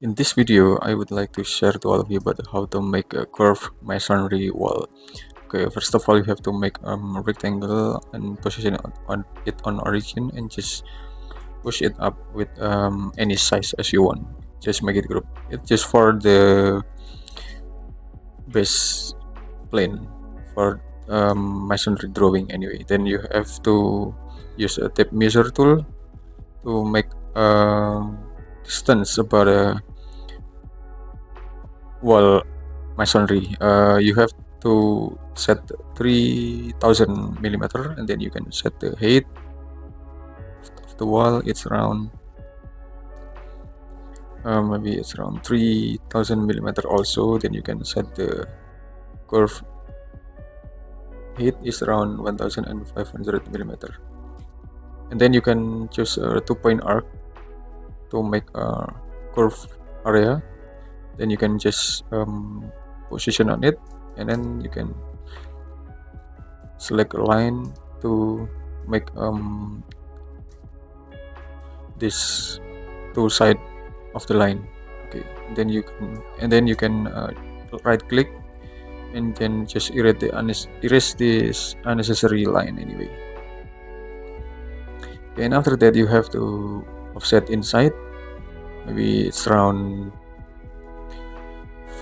In this video, I would like to share to all of you about how to make a curved masonry wall. Okay, first of all, you have to make a rectangle and position it on origin and just push it up with any size as you want. Just make it group. It's just for the base plane for masonry drawing anyway. Then you have to use a tape measure tool to make distance about a wall masonry. You have to set 3000 millimeter, and then you can set the height of the wall. It's around maybe it's around 3000 millimeter also. Then you can set the curve height is around 1500 millimeter, and then you can choose a 2-point arc to make a curve area. Then you can just position on it, and then you can select a line to make this two side of the line. Okay, then you can right click and then just erase this unnecessary line anyway. Okay, and after that you have to offset inside. Maybe it's around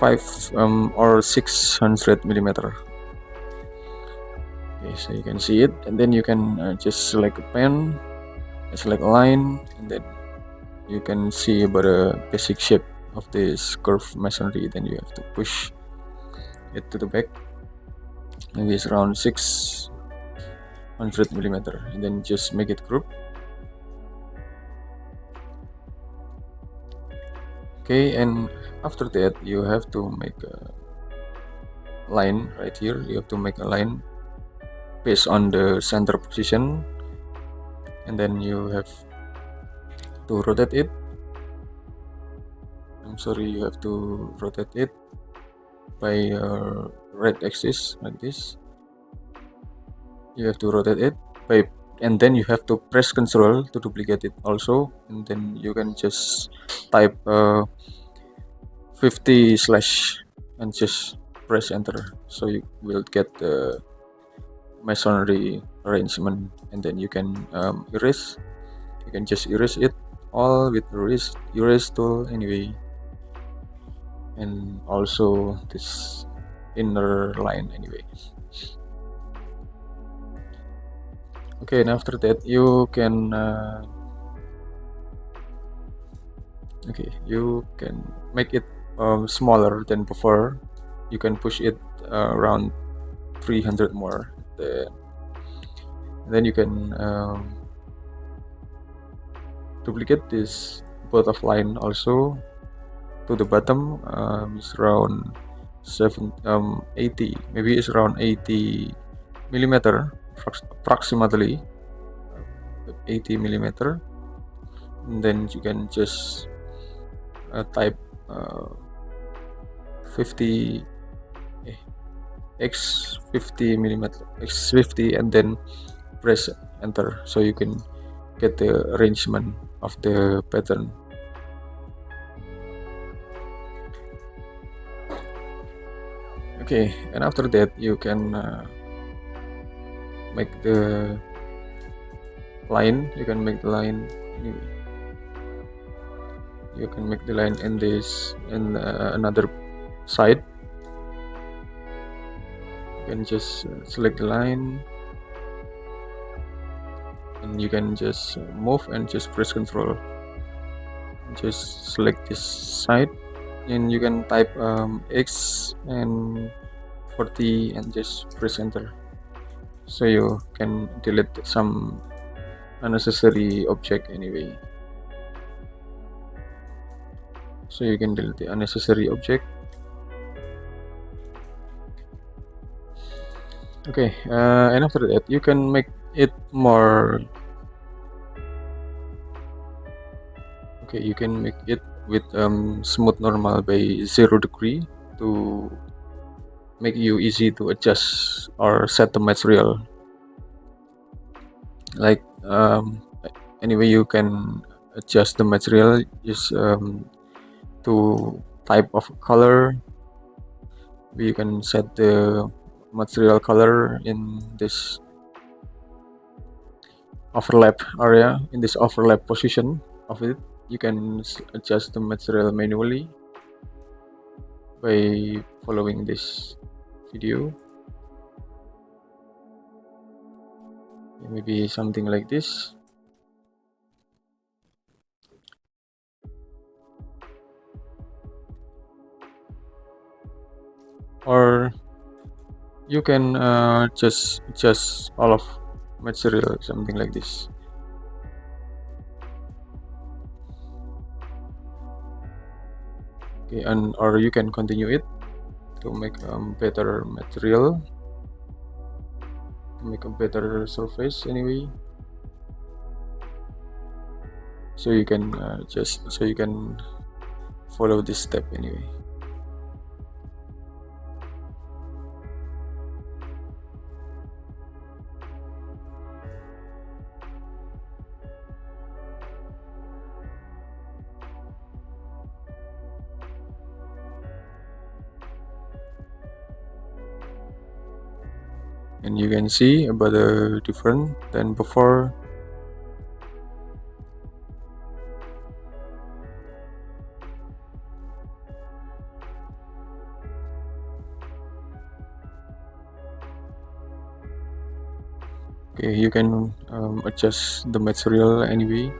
5 or 600 millimeter. Okay, so you can see it, and then you can just select a pen, select a line, and then you can see about a basic shape of this curved masonry. Then you have to push it to the back. Maybe it's around 600 millimeter, and then just make it group. Okay, and after that you have to make a line right here. You have to make a line based on the center position, and then you have to rotate it. You have to rotate it by right axis like this. You have to rotate it by, and then you have to press Ctrl to duplicate it also, and then you can just type 50 slash and just press enter, so you will get the masonry arrangement. And then you can erase. You can just erase it all with erase tool anyway, and also this inner line anyway. Okay, and after that you can make it smaller than before. You can push it around 300 more. Then you can duplicate this bottom line also to the bottom. It's around 80, maybe it's around 80 millimeter approximately, 80 millimeter. And then you can just type 50 x 50 millimeter x 50, and then press enter, so you can get the arrangement of the pattern. Okay, and after that you can make the line. You can make the line anyway. You can make the line in this and another side. You can just select the line, and you can just move and just press Ctrl. Just select this side, and you can type X and 40 and just press enter, so you can delete some unnecessary object anyway. So you can delete the unnecessary object. Okay, and after that you can make it more. Okay, you can make it with smooth normal by 0 degree to make you easy to adjust or set the material. Like anyway, you can adjust the material. Just to type of color. You can set the material color in this overlap area, in this overlap position of it. You can adjust the material manually by following this video. Maybe something like this. Or you can just adjust all of material, something like this. Okay, and or you can continue it to make better material, to make a better surface anyway. So you can follow this step anyway. And you can see about the different than before. Okay, you can adjust the material anyway.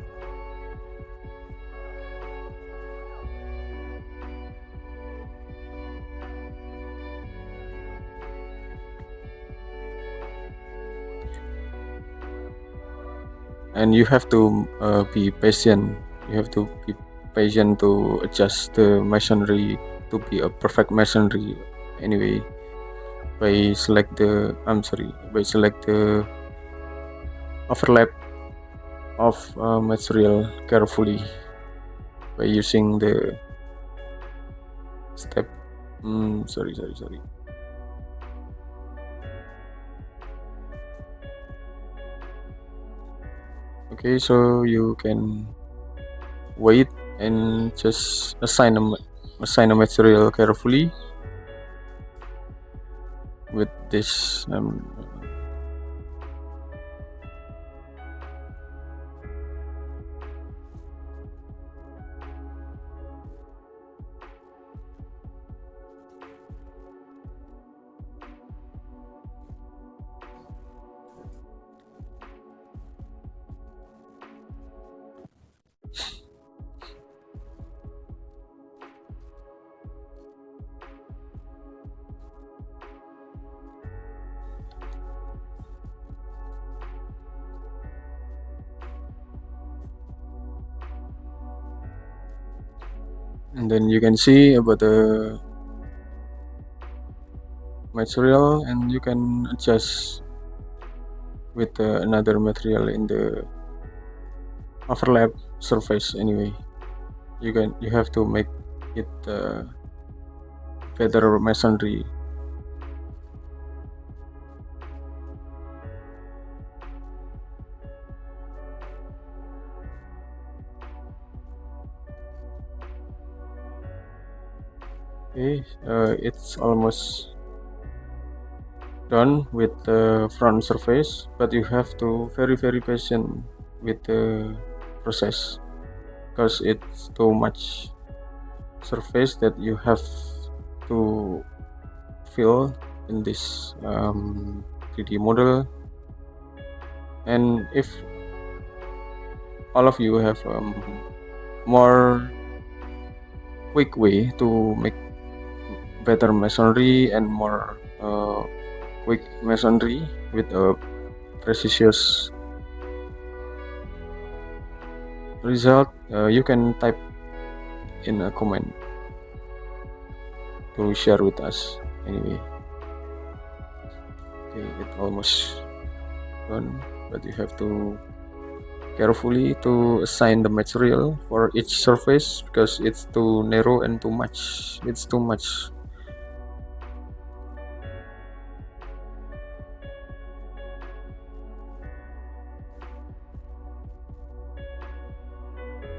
And you have to be patient. You have to be patient to adjust the masonry to be a perfect masonry anyway. By select the overlap of material carefully by using the step. Sorry. Okay, so you can wait and just assign a material carefully with this and then you can see about the material, and you can adjust with another material in the overlap surface anyway. You have to make it better masonry. Okay, it's almost done with the front surface, but you have to very patient with the process because it's too much surface that you have to fill in this 3D model. And if all of you have more quick way to make better masonry and more quick masonry with a precious result, you can type in a comment to share with us anyway. Okay, it's almost done, but you have to carefully to assign the material for each surface because it's too narrow and too much. It's too much.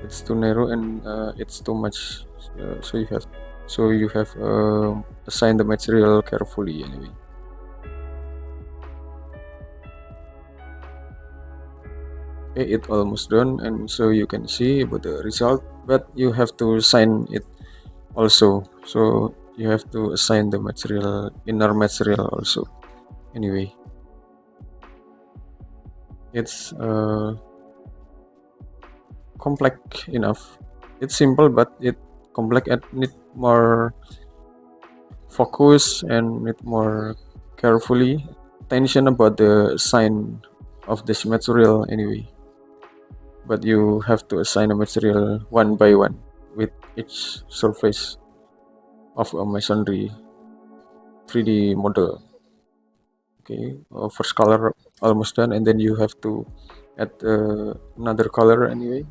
It's too narrow and it's too much So you have assigned the material carefully anyway. Okay, it's almost done, and so you can see about the result, but you have to sign it also. So you have to assign the inner material also. Anyway, it's complex enough. It's simple, but it complex and need more focus and need more carefully attention about the sign of this material anyway. But you have to assign a material one by one with each surface of a masonry 3D model. Okay, first color almost done, and then you have to add another color anyway.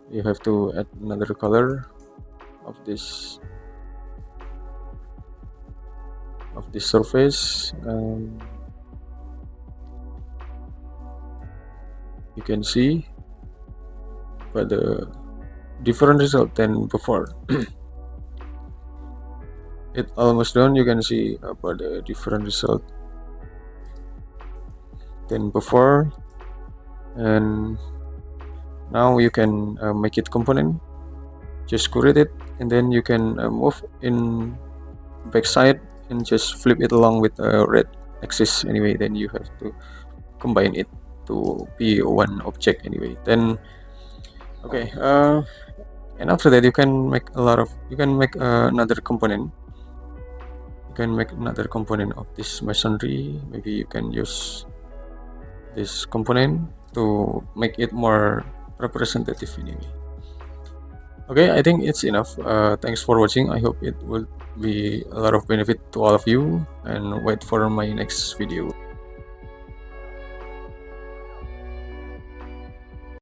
You have to add another color of this surface. You can see but the different result than before. It almost done. You can see about the different result than before, and now you can make it component. Just create it, and then you can move in backside and just flip it along with a red axis anyway. Then you have to combine it to be one object anyway. Then okay, and after that you can make another component. You can make another component of this masonry. Maybe you can use this component to make it more representative anyway. Okay, I think it's enough. Thanks for watching. I hope it will be a lot of benefit to all of you, and wait for my next video.